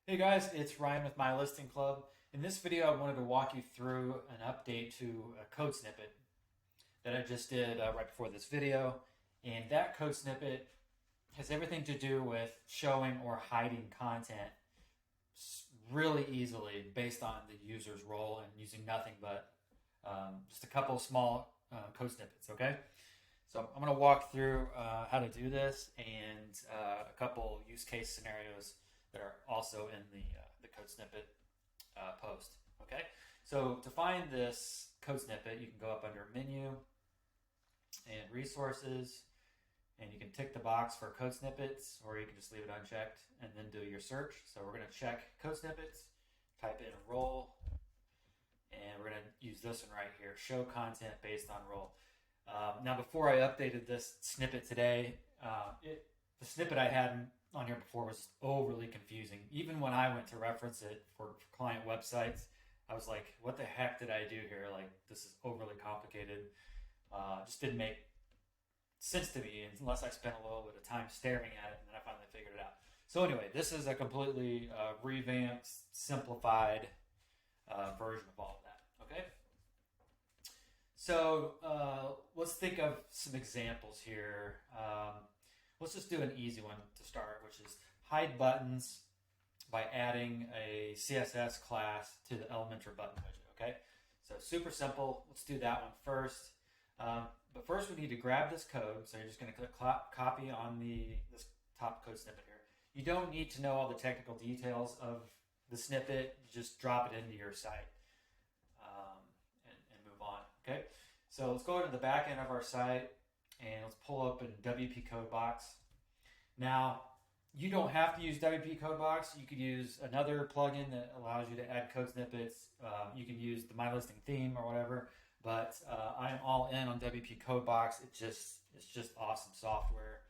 Hey guys, it's Ryan with My Listing Club. In this video, I wanted to walk you through an update to a code snippet that I just did right before this video. And that code snippet has everything to do with showing or hiding content really easily based on the user's role and using nothing but just a couple of small code snippets, okay? So I'm going to walk through how to do this and a couple use case scenarios that are also in the code snippet post. Okay, so to find this code snippet, you can go up under Menu and Resources, and you can tick the box for code snippets, or you can just leave it unchecked and then do your search. So we're going to check code snippets, type in role, and we're going to use this one right here, show content based on role. Now, before I updated this snippet today, the snippet I had on here before was overly confusing. Even when I went to reference it for client websites, I was like, what the heck did I do here? Like, this is overly complicated. Just didn't make sense to me unless I spent a little bit of time staring at it, and then I finally figured it out. So anyway, this is a completely revamped, simplified version of all of that, okay? So let's think of some examples here. Let's just do an easy one to start, which is hide buttons by adding a CSS class to the Elementor button widget, okay? So super simple. Let's do that one first. But first we need to grab this code. So you're just going to click copy on this top code snippet here. You don't need to know all the technical details of the snippet. You just drop it into your site and move on, okay? So let's go to the back end of our site and let's pull up in WP Codebox. Now, you don't have to use WP Codebox. You could use another plugin that allows you to add code snippets. You can use the MyListing theme or whatever, but I'm all in on WP Codebox. It's just awesome software,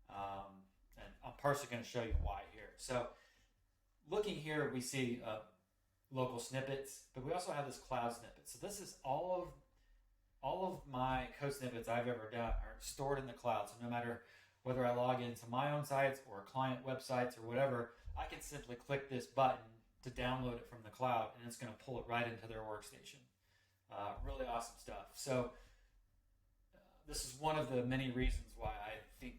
and I'm partially going to show you why here. So, looking here, we see local snippets, but we also have this cloud snippet. So this is all of my code snippets I've ever done are stored in the cloud. So no matter whether I log into my own sites or client websites or whatever, I can simply click this button to download it from the cloud, and it's going to pull it right into their workstation. Really awesome stuff. So this is one of the many reasons why I think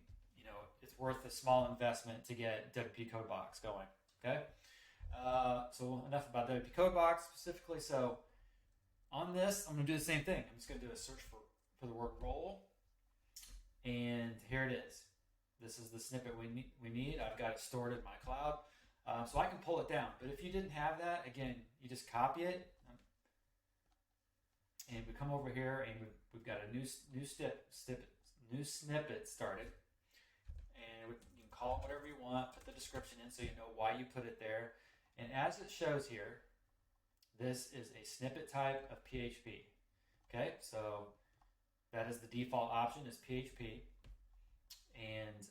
it's worth a small investment to get WP Codebox going. Okay. So enough about WP Codebox specifically. So on this, I'm going to do the same thing. I'm just going to do a search for the word role, and here it is. This is the snippet we need. I've got it stored in my cloud, so I can pull it down. But if you didn't have that, again, you just copy it, and we come over here, and we've got a new snippet started, and you can call it whatever you want. Put the description in so you know why you put it there, and as it shows here, this is a snippet type of PHP. Okay, so that is the default option is PHP. And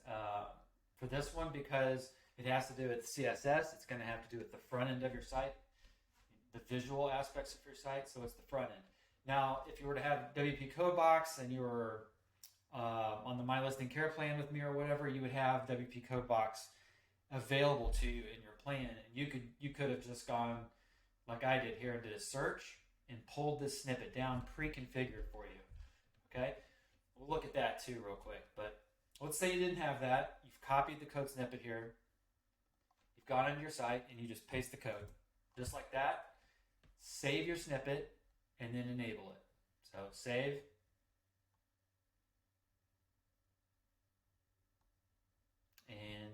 for this one, because it has to do with CSS, it's going to have to do with the front end of your site, the visual aspects of your site, so it's the front end. Now, if you were to have WP Codebox and you were on the MyListing Care Plan with me or whatever, you would have WP Codebox available to you in your plan. And you could have just gone like I did here and did a search and pulled this snippet down pre-configured for you. Okay, we'll look at that too real quick. But let's say you didn't have that. You've copied the code snippet here. You've gone into your site and you just paste the code. Just like that. Save your snippet and then enable it. So save. And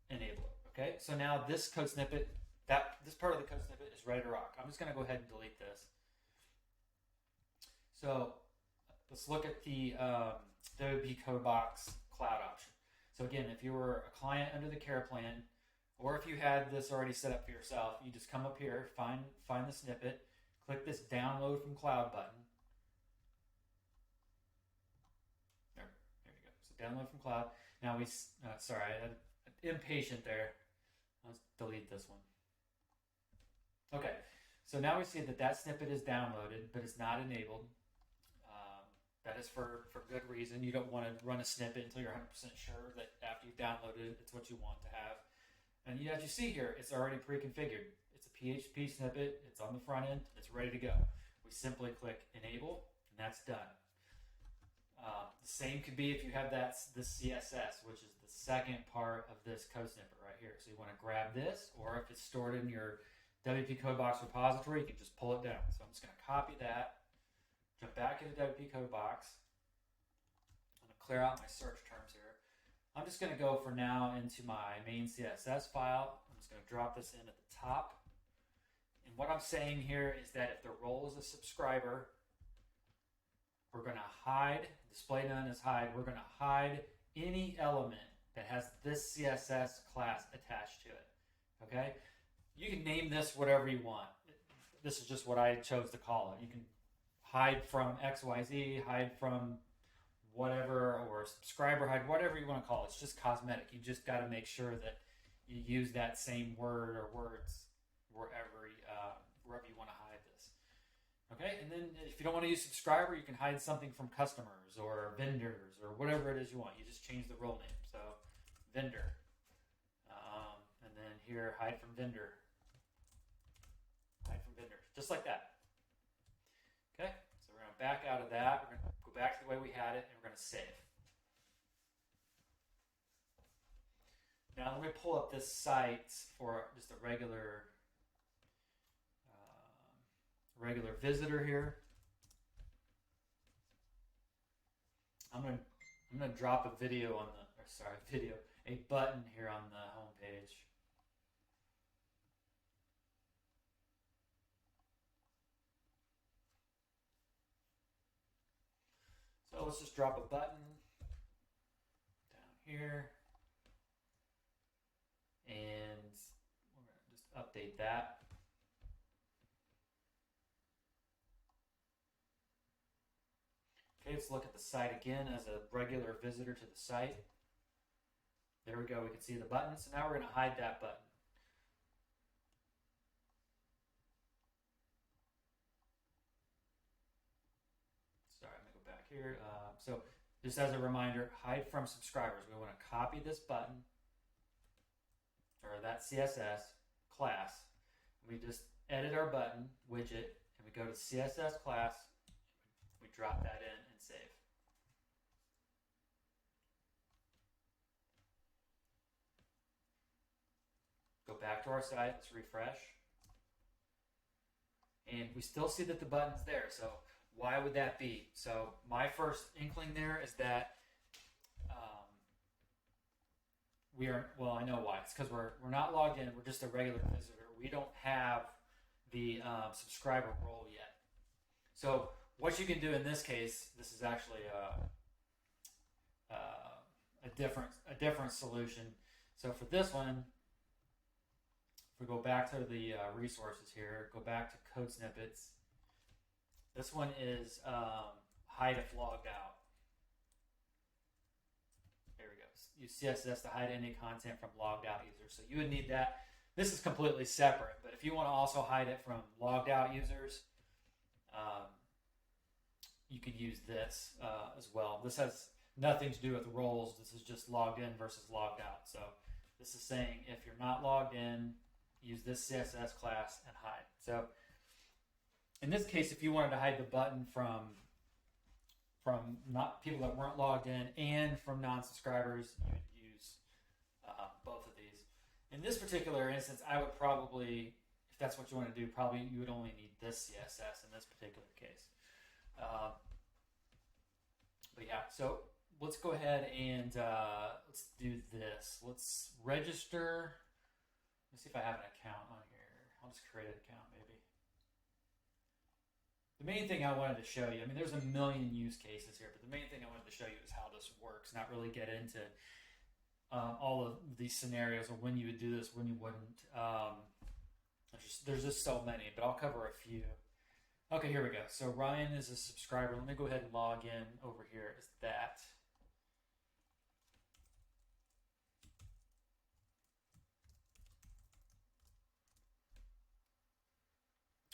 enable it. Okay, so now this code snippet, this part of the code snippet is ready to rock. I'm just going to go ahead and delete this. So let's look at the WP Codebox cloud option. So again, if you were a client under the care plan, or if you had this already set up for yourself, you just come up here, find the snippet, click this download from cloud button. There you go. So download from cloud. Now sorry, I'm impatient there. Let's delete this one. Okay, so now we see that snippet is downloaded, but it's not enabled. That is for good reason. You don't want to run a snippet until you're 100% sure that after you've downloaded it, it's what you want to have. And as you see here, it's already pre-configured. It's a PHP snippet. It's on the front end. It's ready to go. We simply click enable, and that's done. The same could be if you have this CSS, which is the second part of this code snippet right here. So you want to grab this, or if it's stored in your WP Codebox repository, you can just pull it down. So I'm just going to copy that, jump back into WP Codebox. I'm going to clear out my search terms here. I'm just going to go for now into my main CSS file. I'm just going to drop this in at the top. And what I'm saying here is that if the role is a subscriber, we're going to hide, display none as hide, we're going to hide any element that has this CSS class attached to it. Okay? You can name this whatever you want. This is just what I chose to call it. You can hide from XYZ, hide from whatever, or subscriber hide, whatever you want to call it. It's just cosmetic. You just got to make sure that you use that same word or words wherever you want to hide this. Okay, and then if you don't want to use subscriber, you can hide something from customers or vendors or whatever it is you want. You just change the role name. So vendor, and then here hide from vendor, just like that. Okay, so we're going to back out of that. We're going to go back to the way we had it, and we're going to save. Now let me pull up this site for just a regular visitor here. I'm gonna drop a video on a button here on the home page. So let's just drop a button down here, and we're gonna just update that. Okay, let's look at the site again as a regular visitor to the site. There we go, we can see the button. So now we're going to hide that button. Sorry, I'm going to go back here. So just as a reminder, hide from subscribers. We want to copy this button, or that CSS class. We just edit our button widget, and we go to CSS class. We drop that in and save. Go back to our site, let's refresh. And we still see that the button's there, so why would that be? So my first inkling there is that I know why. It's because we're not logged in, we're just a regular visitor. We don't have the subscriber role yet. So what you can do in this case, this is actually a different solution. So for this one, if we go back to the resources here, go back to code snippets. This one is hide if logged out. There we go. Use CSS to hide any content from logged out users. So you would need that. This is completely separate, but if you want to also hide it from logged out users, you could use this as well. This has nothing to do with roles. This is just logged in versus logged out. So this is saying if you're not logged in, use this CSS class and hide. So in this case, if you wanted to hide the button from not people that weren't logged in and from non-subscribers, you would use both of these. In this particular instance, I would probably, if that's what you want to do, probably you would only need this CSS in this particular case. But yeah, so let's go ahead and let's do this. Let's register. Let me see if I have an account on here. I'll just create an account maybe. The main thing I wanted to show you, I mean, there's a million use cases here, but the main thing I wanted to show you is how this works, not really get into all of these scenarios or when you would do this, when you wouldn't. There's just so many, but I'll cover a few. Okay, here we go. So Ryan is a subscriber. Let me go ahead and log in over here as that.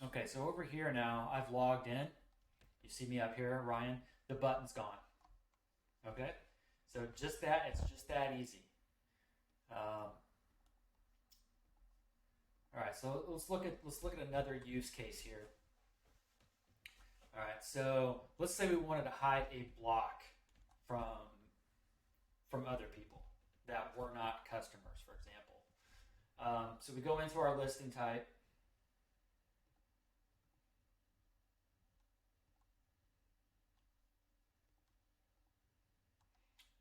Okay, so over here now, I've logged in. You see me up here, Ryan. The button's gone. Okay, so just that, it's just that easy. right, so let's look at another use case here. All right, so let's say we wanted to hide a block from other people that were not customers, for example. So we go into our listing type.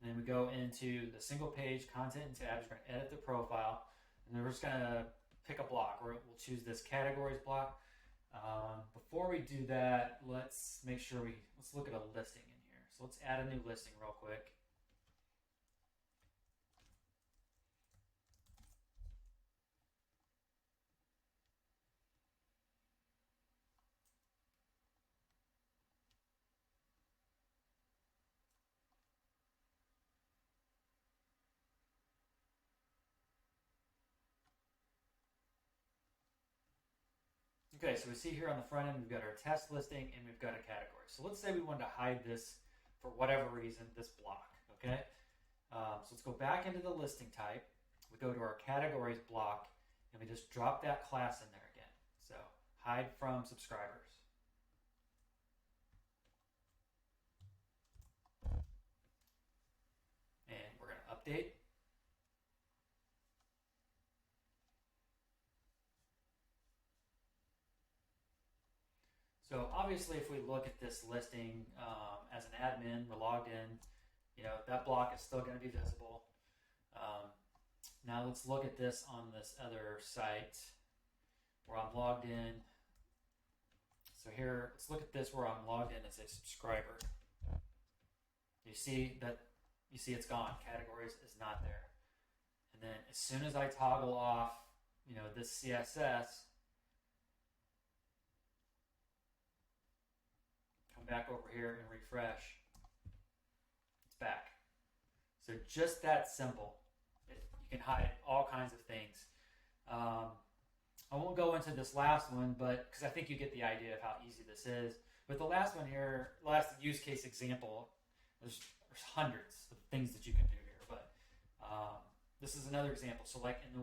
And then we go into the single page content and tabs. We're going to edit the profile, and then we're just going to pick a block. We'll choose this categories block. Before we do that, let's make sure let's look at a listing in here. So let's add a new listing real quick. Okay, so we see here on the front end, we've got our test listing and we've got a category. So let's say we wanted to hide this for whatever reason, this block, okay? So let's go back into the listing type. We go to our categories block and we just drop that class in there again. So hide from subscribers. And we're going to update. So obviously, if we look at this listing as an admin, we're logged in, that block is still going to be visible. Now let's look at this on this other site where I'm logged in. So here, let's look at this where I'm logged in as a subscriber. You see it's gone. Categories is not there. And then as soon as I toggle off, this CSS, back over here and refresh, it's back. So just that simple. You can hide all kinds of things. I won't go into this last one, but because I think you get the idea of how easy this is. But the last one here, last use case example, there's hundreds of things that you can do here, but this is another example. So like in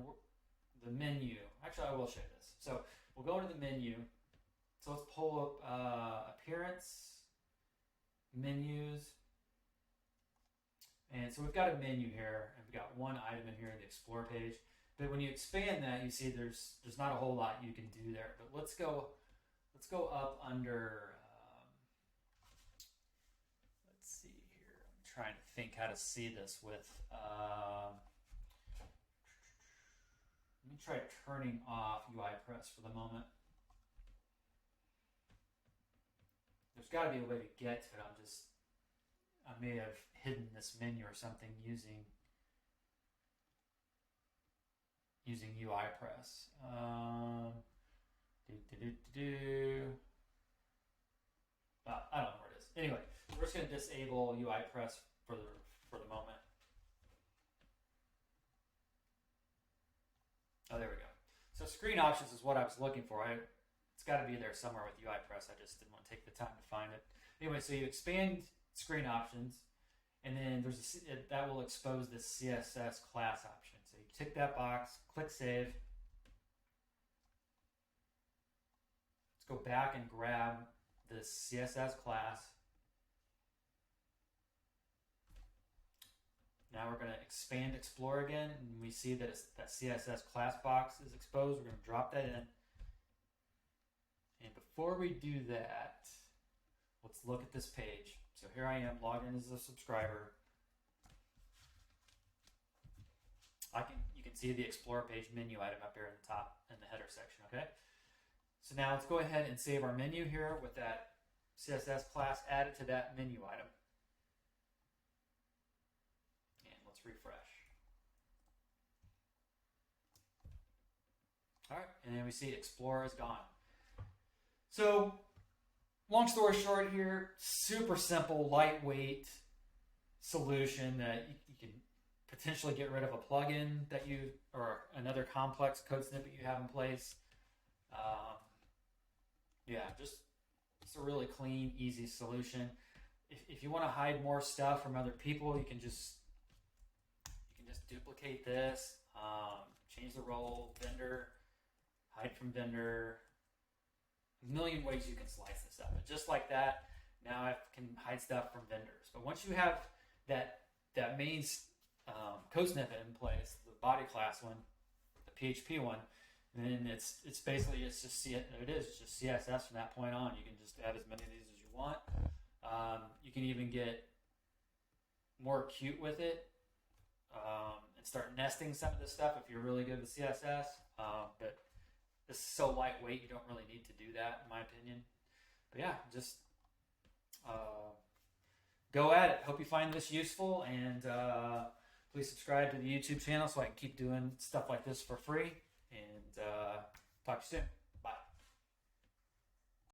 the menu, actually I will show you this. So we'll go into the menu. So let's pull up appearance, menus, and so we've got a menu here, and we've got one item in here in the explore page. But when you expand that, you see there's not a whole lot you can do there. But let's go up under. Let's see here. I'm trying to think how to see this with. Let me try turning off UiPress for the moment. There's got to be a way to get to it. I may have hidden this menu or something using UiPress. I don't know where it is. Anyway, we're just going to disable UiPress for the moment. Oh, there we go. So screen options is what I was looking for. It's got to be there somewhere with UiPress. I just didn't want to take the time to find it. Anyway, so you expand screen options, and then that will expose this CSS class option. So you tick that box, click save. Let's go back and grab this CSS class. Now we're going to expand Explore again, and we see that that CSS class box is exposed. We're going to drop that in. And before we do that, let's look at this page. So here I am logged in as a subscriber. You can see the Explore page menu item up here in the top in the header section, okay? So now let's go ahead and save our menu here with that CSS class added to that menu item. And let's refresh. All right, and then we see Explore is gone. So, long story short here, super simple, lightweight solution that you can potentially get rid of a plugin or another complex code snippet you have in place. It's a really clean, easy solution. If you want to hide more stuff from other people, you can just duplicate this, change the role, vendor, hide hide from vendor. A million ways you can slice this up. And just like that, now I can hide stuff from vendors. But once you have that main code snippet in place, the body class one, the PHP one, and then it's basically it's just CSS from that point on. You can just add as many of these as you want. You can even get more cute with it and start nesting some of this stuff if you're really good with CSS. But this is so lightweight, you don't really need to do that, in my opinion. But yeah, just go at it. Hope you find this useful, and please subscribe to the YouTube channel so I can keep doing stuff like this for free. And talk to you soon.